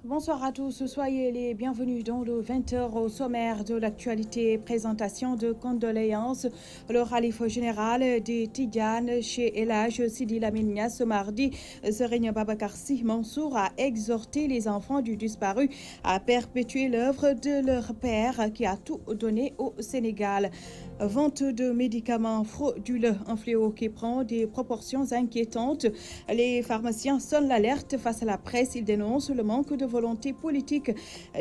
Bonsoir à tous, soyez les bienvenus dans le 20h au sommaire de l'actualité. Présentation de condoléances. Le khalife général des Tidjanes chez El Hadj Sidi Lamine Niasse ce mardi, Serigne Babacar Sy Mansour a exhorté les enfants du disparu à perpétuer l'œuvre de leur père qui a tout donné au Sénégal. Vente de médicaments frauduleux, un fléau qui prend des proportions inquiétantes. Les pharmaciens sonnent l'alerte face à la presse. Ils dénoncent le manque de volonté politique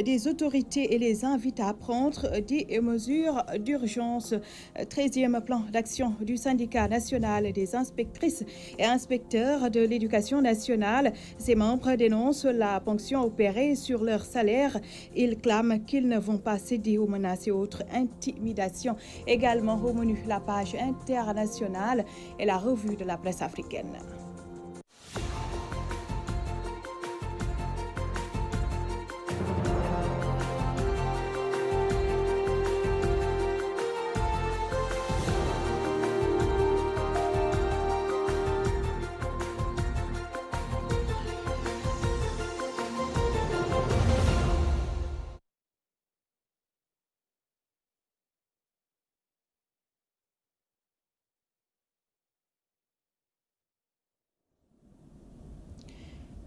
des autorités et les invitent à prendre des mesures d'urgence. 13e plan d'action du syndicat national des inspectrices et inspecteurs de l'éducation nationale. Ses membres dénoncent la ponction opérée sur leur salaire. Ils clament qu'ils ne vont pas céder aux menaces et autres intimidations. Également au menu, la page internationale et la revue de la presse africaine.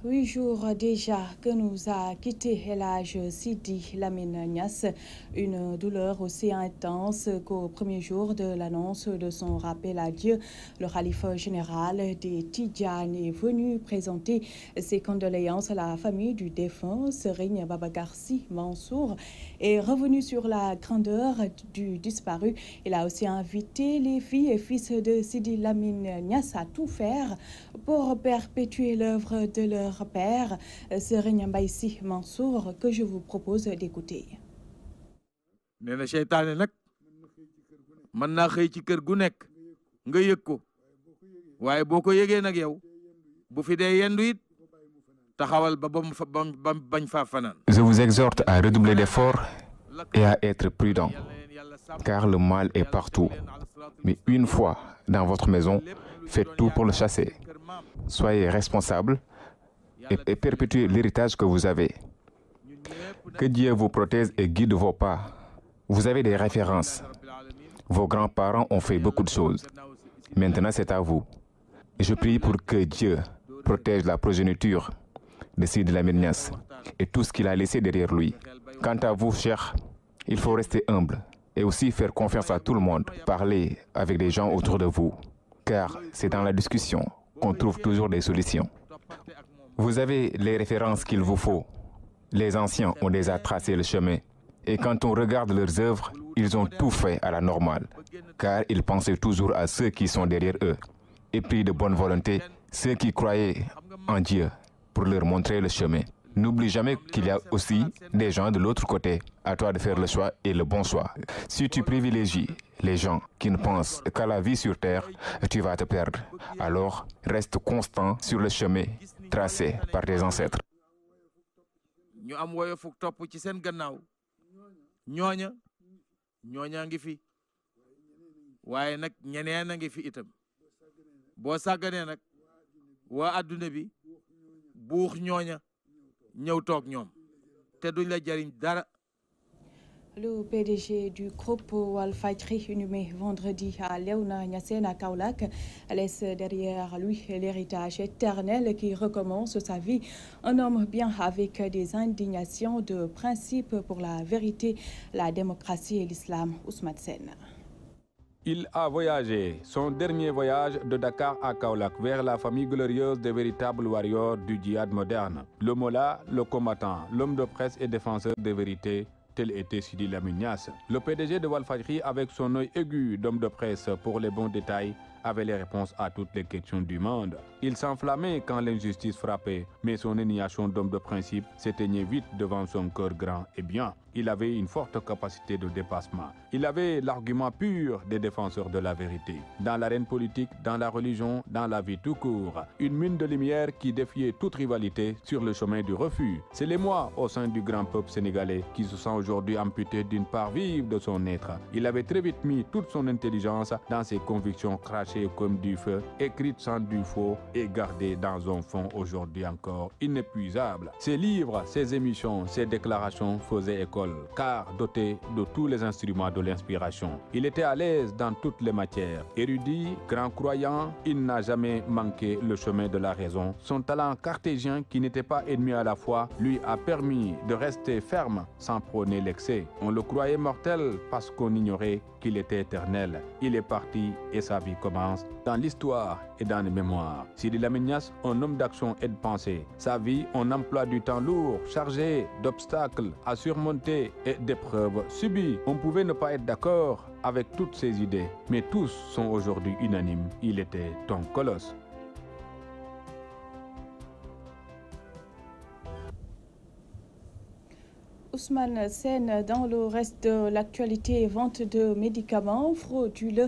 Huit jours déjà que nous a quitté El Hadj Sidi Lamine Niasse, une douleur aussi intense qu'au premier jour de l'annonce de son rappel à Dieu. Le khalife général des Tidjanes est venu présenter ses condoléances à la famille du défunt Serigne Babacar Sy Mansour et revenu sur la grandeur du disparu. Il a aussi invité les filles et fils de Sidi Lamine Niasse à tout faire pour perpétuer l'œuvre de leur père, Serigne Mbaye Sy Mansour, que je vous propose d'écouter. nee na seytaane nag mën naa xëy ci kër gu nekk nga yëg ko waaye boo ko yëgee nag yow bu fi dee yendu it taxawal ba bañ faa fanaan. Je vous exhorte à redoubler d'efforts et à être prudent, car le mal est partout. Mais une fois dans votre maison, faites tout pour le chasser. Soyez responsables et perpétuez l'héritage que vous avez. Que Dieu vous protège et guide vos pas. Vous avez des références. Vos grands-parents ont fait beaucoup de choses. Maintenant, c'est à vous. Et je prie pour que Dieu protège la progéniture de Sidi Lamine Niasse et tout ce qu'il a laissé derrière lui. Quant à vous, chers, il faut rester humble et aussi faire confiance à tout le monde. Parler avec des gens autour de vous, car c'est dans la discussion qu'on trouve toujours des solutions. Vous avez les références qu'il vous faut. Les anciens ont déjà tracé le chemin. Et quand on regarde leurs œuvres, ils ont tout fait à la normale, car ils pensaient toujours à ceux qui sont derrière eux. Et pris de bonne volonté, ceux qui croyaient en Dieu pour leur montrer le chemin. N'oublie jamais qu'il y a aussi des gens de l'autre côté. À toi de faire le choix et le bon choix. Si tu privilégies les gens qui ne pensent qu'à la vie sur terre, tu vas te perdre. Alors, reste constant sur le chemin tracé par tes ancêtres. ñu am woyofuk topp ci seen gannaaw ñooña ngi fi waaye nag ñeneen a ngi fi itam boo sàgganee nag waa adduna bi buux ñooña ñëw toog ñoom te duñ la jariñ dara. Le PDG du groupe Walfadjri, inhumé vendredi à Léona Niassène à Kaolack, laisse derrière lui l'héritage éternel qui recommence sa vie. Un homme bien avec des indignations de principe pour la vérité, la démocratie et l'islam. Ousmane Sène. Il a voyagé, son dernier voyage de Dakar à Kaolack vers la famille glorieuse des véritables warriors du djihad moderne. Le mollah, le combattant, l'homme de presse et défenseur des vérités, tel était Sidi Lamine Niasse. Le PDG de Walfadjri, avec son œil aigu d'homme de presse pour les bons détails, avait les réponses à toutes les questions du monde. Il s'enflammait quand l'injustice frappait, mais son indignation d'homme de principe s'éteignait vite devant son cœur grand et bien. Il avait une forte capacité de dépassement. Il avait l'argument pur des défenseurs de la vérité. Dans l'arène politique, dans la religion, dans la vie tout court. Une mine de lumière qui défiait toute rivalité sur le chemin du refus. C'est l'émoi au sein du grand peuple sénégalais qui se sent aujourd'hui amputé d'une part vive de son être. Il avait très vite mis toute son intelligence dans ses convictions crachées cachée comme du feu, écrite sans du faux et gardée dans un fond aujourd'hui encore inépuisable. Ses livres, ses émissions, ses déclarations faisaient école, car doté de tous les instruments de l'inspiration. Il était à l'aise dans toutes les matières. Érudit, grand croyant, il n'a jamais manqué le chemin de la raison. Son talent cartésien, qui n'était pas ennemi à la fois, lui a permis de rester ferme sans prôner l'excès. On le croyait mortel parce qu'on ignorait qu'il était éternel. Il est parti et sa vie commence dans l'histoire et dans les mémoires. Sidi Lamine Niasse, un homme d'action et de pensée. Sa vie, un emploi du temps lourd, chargé d'obstacles à surmonter et d'épreuves subies. On pouvait ne pas être d'accord avec toutes ses idées, mais tous sont aujourd'hui unanimes. Il était un colosse. Ousmane Sène, dans le reste de l'actualité, vente de médicaments frauduleux.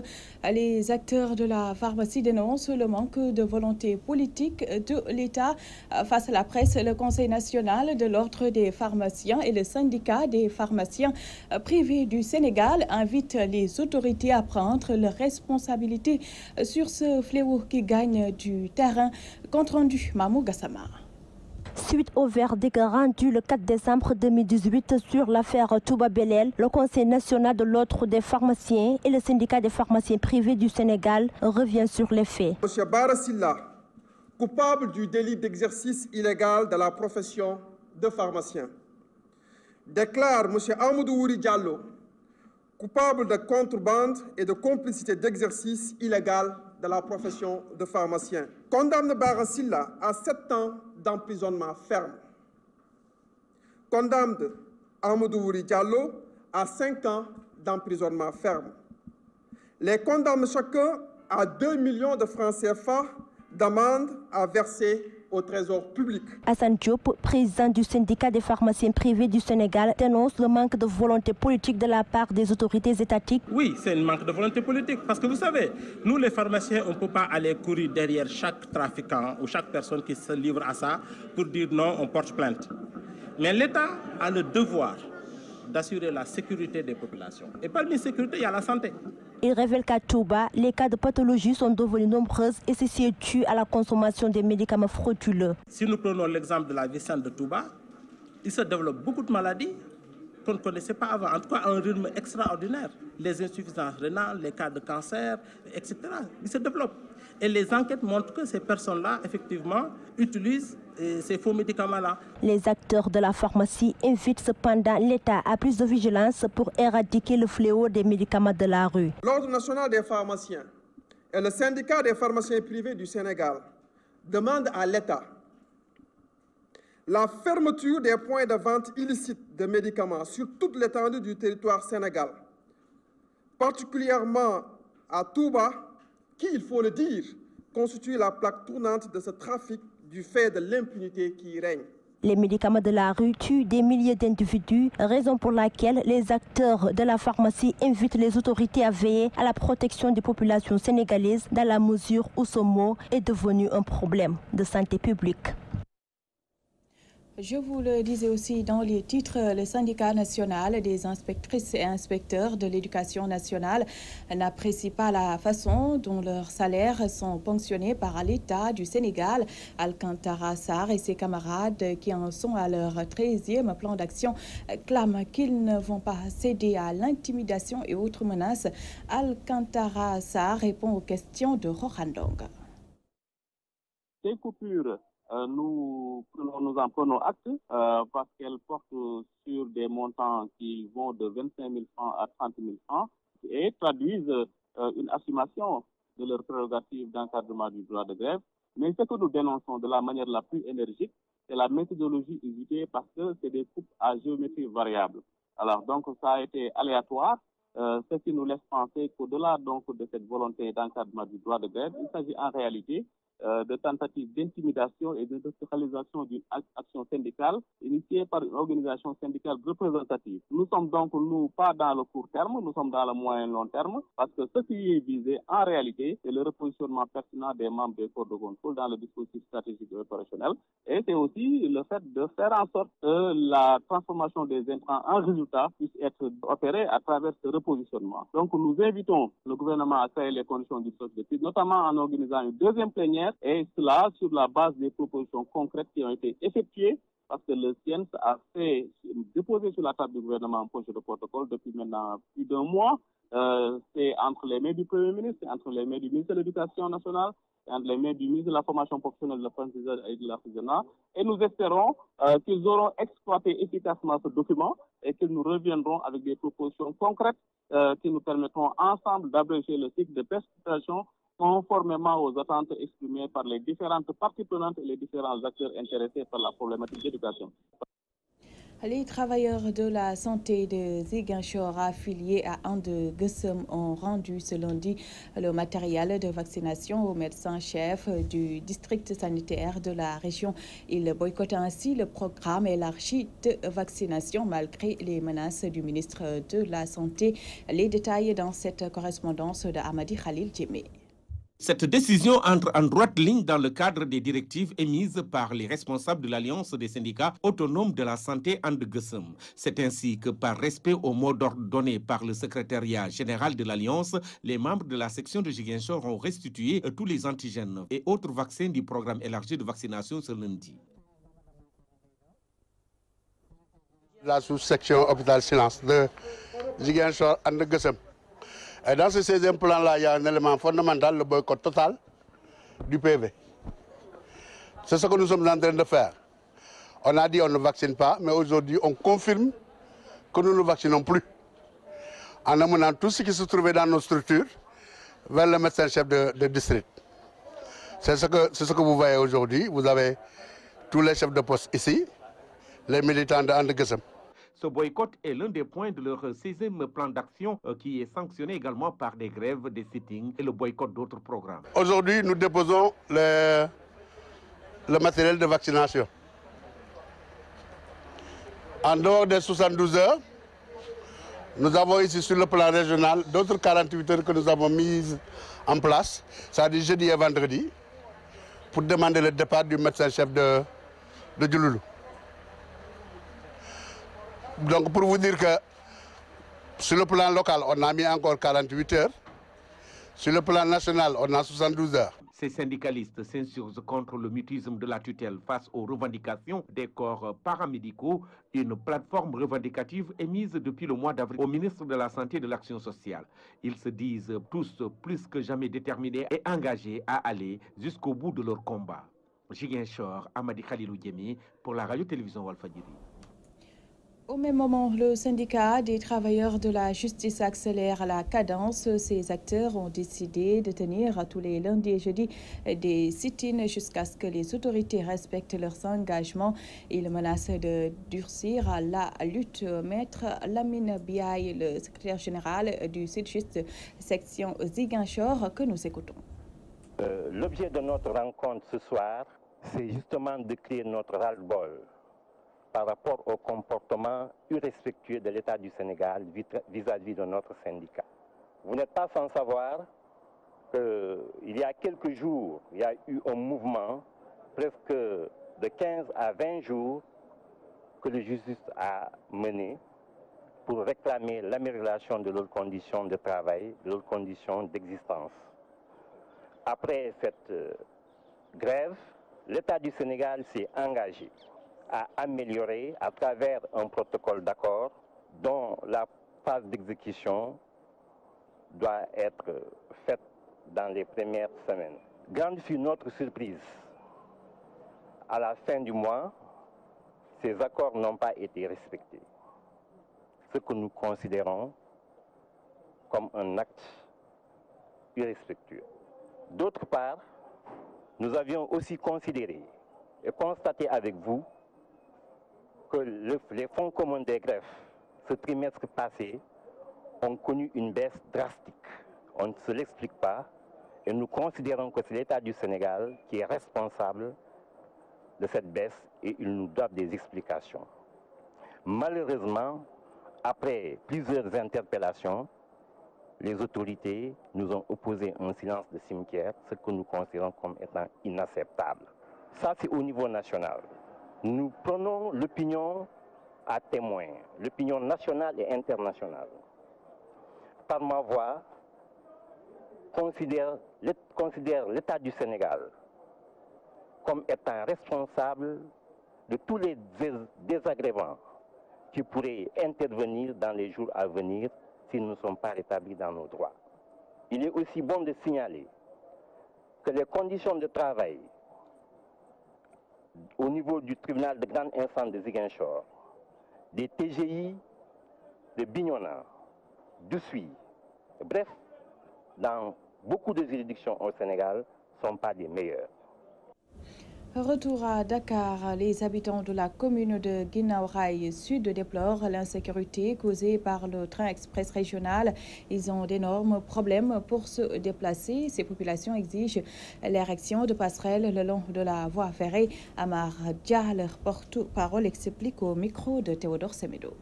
Les acteurs de la pharmacie dénoncent le manque de volonté politique de l'État. Face à la presse, le Conseil national de l'ordre des pharmaciens et le syndicat des pharmaciens privés du Sénégal invitent les autorités à prendre leurs responsabilités sur ce fléau qui gagne du terrain. Compte rendu, Mamou Gassama. Suite au verdict rendu le 4 décembre 2018 sur l'affaire Touba Belel, le Conseil national de l'ordre des pharmaciens et le syndicat des pharmaciens privés du Sénégal revient sur les faits. M. Bara Sylla, coupable du délit d'exercice illégal de la profession de pharmacien, déclare M. Amadou Wouri Diallo, coupable de contrebande et de complicité d'exercice illégal de la profession de pharmacien. Condamne Bara Sylla à 7 ans d'emprisonnement ferme. Condamne Amadou Wouri Diallo à 5 ans d'emprisonnement ferme. Les condamne chacun à 2 millions de francs CFA d'amende à verser au trésor public. Hassan Diop, président du syndicat des pharmaciens privés du Sénégal, dénonce le manque de volonté politique de la part des autorités étatiques. Oui, c'est un manque de volonté politique parce que vous savez, nous les pharmaciens, on ne peut pas aller courir derrière chaque trafiquant ou chaque personne qui se livre à ça pour dire non, on porte plainte. Mais l'État a le devoir d'assurer la sécurité des populations. Et parmi la sécurité, il y a la santé. Il révèle qu'à Touba, les cas de pathologie sont devenus nombreux et ceci est dû à la consommation des médicaments frauduleux. Si nous prenons l'exemple de la vicente de Touba, il se développe beaucoup de maladies qu'on ne connaissait pas avant, en tout cas à un rythme extraordinaire. Les insuffisances rénales, les cas de cancer, etc. Ils se développent. Et les enquêtes montrent que ces personnes-là, effectivement, utilisent ces faux médicaments-là. Les acteurs de la pharmacie invitent cependant l'État à plus de vigilance pour éradiquer le fléau des médicaments de la rue. L'Ordre national des pharmaciens et le syndicat des pharmaciens privés du Sénégal demandent à l'État la fermeture des points de vente illicites de médicaments sur toute l'étendue du territoire sénégal, particulièrement à Touba, qui, il faut le dire, constitue la plaque tournante de ce trafic du fait de l'impunité qui y règne. Les médicaments de la rue tuent des milliers d'individus, raison pour laquelle les acteurs de la pharmacie invitent les autorités à veiller à la protection des populations sénégalaises dans la mesure où ce mot est devenu un problème de santé publique. Je vous le disais aussi dans les titres, le syndicat national des inspectrices et inspecteurs de l'éducation nationale n'apprécie pas la façon dont leurs salaires sont ponctionnés par l'État du Sénégal. Alcantara Sarr et ses camarades qui en sont à leur 13e plan d'action clament qu'ils ne vont pas céder à l'intimidation et autres menaces. Alcantara Sarr répond aux questions de Rohandong. Ces coupures, nous en prenons acte parce qu'elles portent sur des montants qui vont de 25 000 francs à 30 000 francs et traduisent une affirmation de leur prérogative d'encadrement du droit de grève. Mais ce que nous dénonçons de la manière la plus énergique, c'est la méthodologie usitée parce que c'est des coupes à géométrie variable. Alors donc ça a été aléatoire, ce qui nous laisse penser qu'au-delà donc de cette volonté d'encadrement du droit de grève, il s'agit en réalité de tentatives d'intimidation et de décentralisation d'une action syndicale initiée par une organisation syndicale représentative. Nous sommes donc, nous, pas dans le court terme, nous sommes dans le moyen et long terme, parce que ce qui est visé, en réalité, c'est le repositionnement pertinent des membres des corps de contrôle dans le dispositif stratégique et opérationnel Et c'est aussi le fait de faire en sorte que la transformation des intrants en résultats puisse être opérée à travers ce repositionnement. Donc nous invitons le gouvernement à créer les conditions du processus d'étude, notamment en organisant une deuxième plénière, et cela sur la base des propositions concrètes qui ont été effectuées, parce que le CIENS a fait déposer sur la table du gouvernement un projet de protocole depuis maintenant plus d'un mois. C'est entre les mains du Premier ministre, c'est entre les mains du ministre de l'Éducation nationale, c'est entre les mains du ministre de la Formation professionnelle, de l'apprentissage et de l'artisanat. Et nous espérons qu'ils auront exploité efficacement ce document et qu'ils nous reviendront avec des propositions concrètes qui nous permettront ensemble d'abréger le cycle de précipitation conformément aux attentes exprimées par les différentes parties prenantes et les différents acteurs intéressés par la problématique d'éducation. Les travailleurs de la santé de Ziguinchor affiliés à And Gueusseum ont rendu ce lundi le matériel de vaccination au médecin-chef du district sanitaire de la région. Ils boycottent ainsi le programme élargi de vaccination malgré les menaces du ministre de la Santé. Les détails dans cette correspondance de Amadi Khalil Djemé. Cette décision entre en droite ligne dans le cadre des directives émises par les responsables de l'Alliance des syndicats autonomes de la santé And Gueusseum. C'est ainsi que, par respect au mot d'ordre donné par le secrétariat général de l'Alliance, les membres de la section de Ziguinchor ont restitué tous les antigènes et autres vaccins du programme élargi de vaccination ce lundi. La sous-section hôpital Silence de Ziguinchor And Gueusseum. Et dans ce 16e plan-là, il y a un élément fondamental, le boycott total du PV. C'est ce que nous sommes en train de faire. On a dit on ne vaccine pas, mais aujourd'hui on confirme que nous ne vaccinons plus. En amenant tout ce qui se trouvait dans nos structures vers le médecin-chef de district. C'est ce que vous voyez aujourd'hui. Vous avez tous les chefs de poste ici, les militants de And Gueusseum. Ce boycott est l'un des points de leur 16e plan d'action qui est sanctionné également par des grèves, des sittings et le boycott d'autres programmes. Aujourd'hui, nous déposons le matériel de vaccination. En dehors des 72 heures, nous avons ici sur le plan régional d'autres 48 heures que nous avons mises en place, c'est-à-dire jeudi et vendredi, pour demander le départ du médecin-chef de Diouloulou. Donc pour vous dire que sur le plan local, on a mis encore 48 heures. Sur le plan national, on a 72 heures. Ces syndicalistes s'insurgent contre le mutisme de la tutelle face aux revendications des corps paramédicaux, une plateforme revendicative émise depuis le mois d'avril au ministre de la Santé et de l'Action sociale. Ils se disent tous plus que jamais déterminés et engagés à aller jusqu'au bout de leur combat. Ziguinchor, Amadi Khalilou Djemé pour la radio-télévision Walfadjri. Au même moment, le syndicat des travailleurs de la justice accélère la cadence. Ces acteurs ont décidé de tenir tous les lundis et jeudis des sit-ins jusqu'à ce que les autorités respectent leurs engagements. Ils menacent de durcir la lutte. Maître Lamine Biaye, le secrétaire général du Sud-Just section Ziguinchor, que nous écoutons. L'objet de notre rencontre ce soir, c'est justement de créer notre ras-le-bol par rapport au comportement irrespectueux de l'État du Sénégal vis-à-vis de notre syndicat. Vous n'êtes pas sans savoir qu'il y a quelques jours, il y a eu un mouvement presque de 15 à 20 jours que le justice a mené pour réclamer l'amélioration de leurs conditions de travail, de leurs conditions d'existence. Après cette grève, l'État du Sénégal s'est engagé à améliorer à travers un protocole d'accord dont la phase d'exécution doit être faite dans les premières semaines. Grande fut notre surprise. À la fin du mois, ces accords n'ont pas été respectés. Ce que nous considérons comme un acte irrespectueux. D'autre part, nous avions aussi considéré et constaté avec vous que les fonds communs des greffes, ce trimestre passé, ont connu une baisse drastique. On ne se l'explique pas et nous considérons que c'est l'État du Sénégal qui est responsable de cette baisse et il nous doit des explications. Malheureusement, après plusieurs interpellations, les autorités nous ont opposé un silence de cimetière, ce que nous considérons comme étant inacceptable. Ça, c'est au niveau national. Nous prenons l'opinion à témoin, l'opinion nationale et internationale. Par ma voix, considère l'État du Sénégal comme étant responsable de tous les désagréments qui pourraient intervenir dans les jours à venir si nous ne sommes pas rétablis dans nos droits. Il est aussi bon de signaler que les conditions de travail au niveau du tribunal de grande instance de Ziguinchor, des TGI de Bignona, d'Oussouye, bref, dans beaucoup de juridictions au Sénégal, ne sont pas des meilleures. Retour à Dakar, les habitants de la commune de Guinaw Rail Sud déplorent l'insécurité causée par le train express régional. Ils ont d'énormes problèmes pour se déplacer. Ces populations exigent l'érection de passerelles le long de la voie ferrée. Amar Dia, leur porte-parole, explique au micro de Théodore Semedo.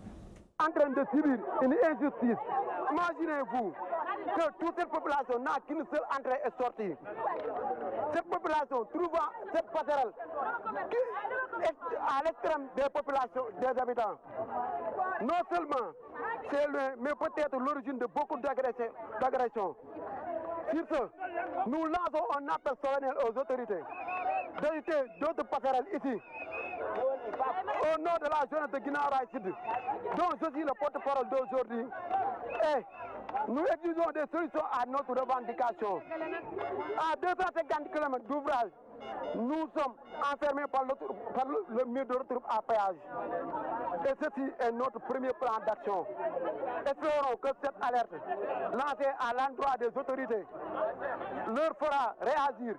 En train de subir une injustice. Imaginez-vous que toute cette population n'a qu'une seule entrée et sortie. Cette population trouvant cette passerelle qui est à l'extrême des populations, des habitants. Non seulement c'est loin, mais peut-être l'origine de beaucoup d'agressions. Sur ce, nous lançons un appel solennel aux autorités d'éviter d'autres passerelles ici. Au nom de la jeunesse de Guinaw Rail Sud, dont je suis le porte-parole d'aujourd'hui, et nous exigeons des solutions à notre revendication. À 250 km d'ouvrage, nous sommes enfermés par le mur de retour à péage. Et ceci est notre premier plan d'action. Espérons que cette alerte lancée à l'endroit des autorités leur fera réagir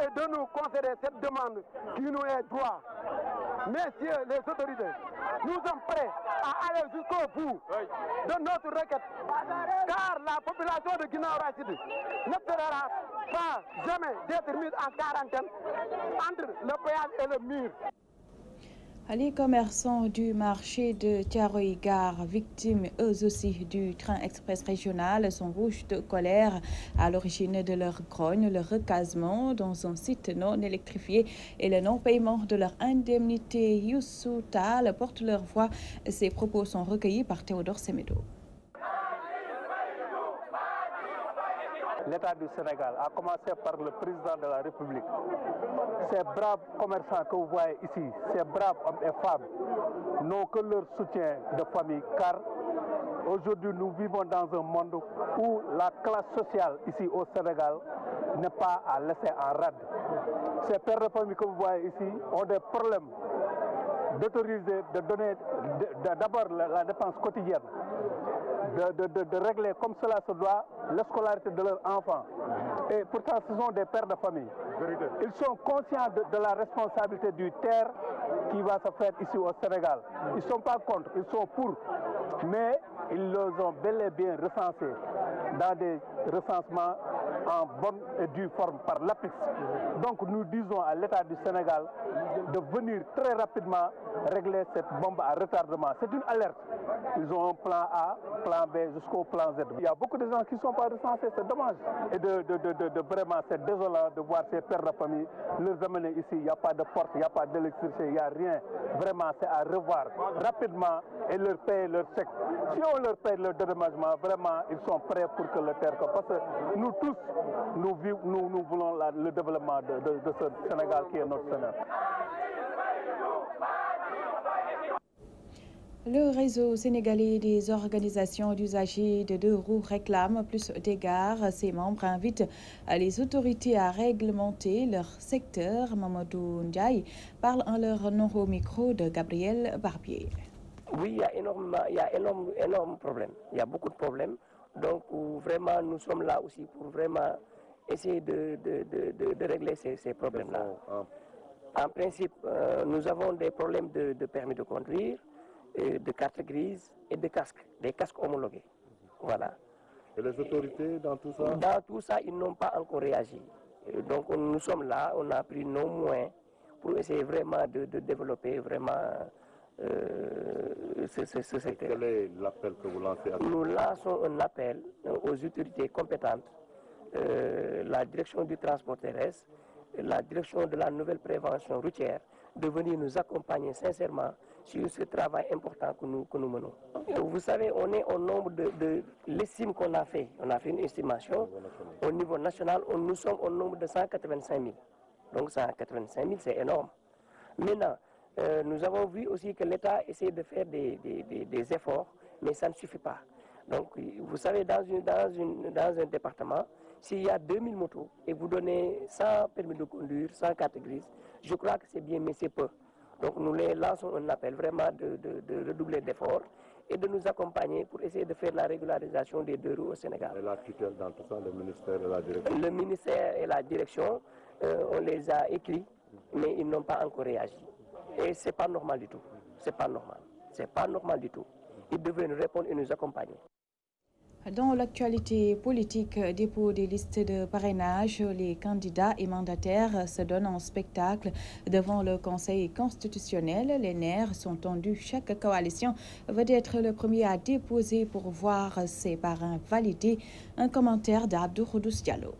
et de nous concéder cette demande qui nous est droit. Messieurs les autorités, nous sommes prêts à aller jusqu'au bout de notre requête, car la population de Guinaw Rail Sud ne sera pas jamais d'être mise en quarantaine entre le péage et le mur. Les commerçants du marché de Thiaroye-Gare, victimes eux aussi du train express régional, sont rouges de colère à l'origine de leur grogne, le recasement dans un site non électrifié et le non-paiement de leur indemnité. Youssou Tal porte leur voix. Ces propos sont recueillis par Théodore Semedo. L'État du Sénégal, a commencé par le président de la République. Ces braves commerçants que vous voyez ici, ces braves hommes et femmes, n'ont que leur soutien de famille, car aujourd'hui nous vivons dans un monde où la classe sociale ici au Sénégal n'est pas à laisser en rade. Ces pères de famille que vous voyez ici ont des problèmes d'autoriser, de donner d'abord la dépense quotidienne, de régler comme cela se doit la scolarité de leurs enfants. Et pourtant, ce sont des pères de famille. Ils sont conscients de la responsabilité du terre qui va se faire ici au Sénégal. Ils ne sont pas contre, ils sont pour. Mais ils les ont bel et bien recensés dans des recensements en bonne et due forme par l'APIX. Donc nous disons à l'État du Sénégal de venir très rapidement régler cette bombe à retardement. C'est une alerte. Ils ont un plan A, plan B jusqu'au plan Z. Il y a beaucoup de gens qui ne sont pas recensés, c'est dommage. Et vraiment, c'est désolant de voir ces pères de famille les amener ici. Il n'y a pas de porte, il n'y a pas d'électricité, il n'y a rien. Vraiment, c'est à revoir rapidement et leur payer leur chèque. Si on leur paye leur dédommagement, vraiment, ils sont prêts pour que le terre. Parce que nous tous, nous voulons le développement de ce Sénégal qui est notre Sénégal. Le réseau sénégalais des organisations d'usagers de deux roues réclame plus d'égards. Ses membres invitent les autorités à réglementer leur secteur. Mamadou Ndiaye parle en leur nom au micro de Gabriel Barbier. Oui, il y a énorme problème. Il y a beaucoup de problèmes. Donc vraiment, nous sommes là aussi pour vraiment essayer de régler ces problèmes-là. En principe, nous avons des problèmes de permis de conduire, de carte grise et de casques, des casques homologués. Voilà. Et les autorités dans tout ça? Dans tout ça, ils n'ont pas encore réagi. Donc nous sommes là, on a pris nos moyens pour essayer vraiment de développer vraiment ce secteur. Quel est l'appel que vous lancez? Nous lançons un appel aux autorités compétentes, la direction du transport terrestre, la direction de la nouvelle prévention routière de venir nous accompagner sincèrement sur ce travail important que nous menons. Vous savez, on est au nombre de l'estime qu'on a fait. On a fait une estimation au niveau national. Nous sommes au nombre de 185 000. Donc 185 000, c'est énorme. Maintenant, nous avons vu aussi que l'État essaie de faire des efforts, mais ça ne suffit pas. Donc, vous savez, dans un département, s'il y a 2000 motos et vous donnez 100 permis de conduire, 100 cartes grises, je crois que c'est bien, mais c'est peu. Donc, nous les lançons un appel vraiment de redoubler d'efforts et de nous accompagner pour essayer de faire la régularisation des 2 roues au Sénégal. Et la tutelle dans tout ça, le ministère et la direction? Le ministère et la direction, on les a écrits, mais ils n'ont pas encore réagi. Et ce n'est pas normal du tout. C'est pas normal. C'est pas normal du tout. Ils devraient nous répondre et nous accompagner. Dans l'actualité politique, dépôt des listes de parrainage, les candidats et mandataires se donnent en spectacle devant le Conseil constitutionnel. Les nerfs sont tendus. Chaque coalition veut être le premier à déposer pour voir ses parrains validés. Un commentaire d'Abdou Khoudous Diallo.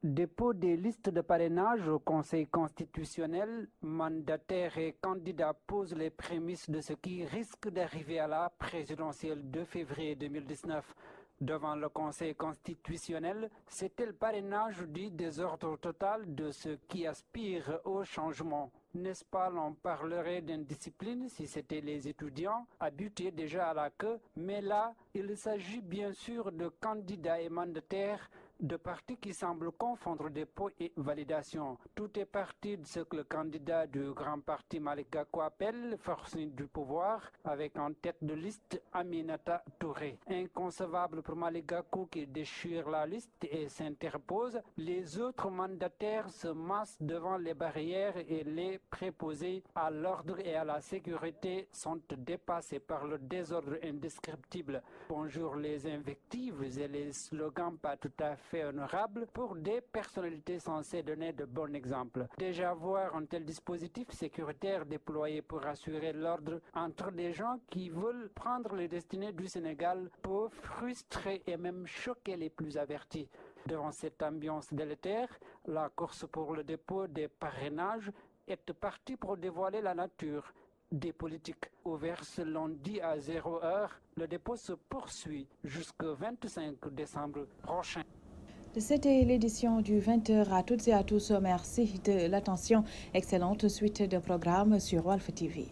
Dépôt des listes de parrainage au Conseil constitutionnel, mandataires et candidats posent les prémices de ce qui risque d'arriver à la présidentielle de février 2019. Devant le Conseil constitutionnel, c'était le parrainage du désordre total de ceux qui aspirent au changement. N'est-ce pas, l'on parlerait d'indiscipline si c'était les étudiants habitués déjà à la queue, mais là, il s'agit bien sûr de candidats et mandataires de partis qui semblent confondre dépôt et validation. Tout est parti de ce que le candidat du grand parti Malick Gakou appelle force du pouvoir, avec en tête de liste Aminata Touré. Inconcevable pour Malick Gakou qui déchire la liste et s'interpose. Les autres mandataires se massent devant les barrières et les préposés à l'ordre et à la sécurité sont dépassés par le désordre indescriptible. Bonjour les invectives et les slogans pas tout à fait honorable pour des personnalités censées donner de bons exemples. Déjà voir un tel dispositif sécuritaire déployé pour assurer l'ordre entre des gens qui veulent prendre les destinées du Sénégal pour frustrer et même choquer les plus avertis. Devant cette ambiance délétère, la course pour le dépôt des parrainages est partie pour dévoiler la nature des politiques. Ouvert ce lundi à 0 heure, le dépôt se poursuit jusqu'au 25 décembre prochain. C'était l'édition du 20h à toutes et à tous. Merci de l'attention. Excellente suite de programmes sur Walf TV.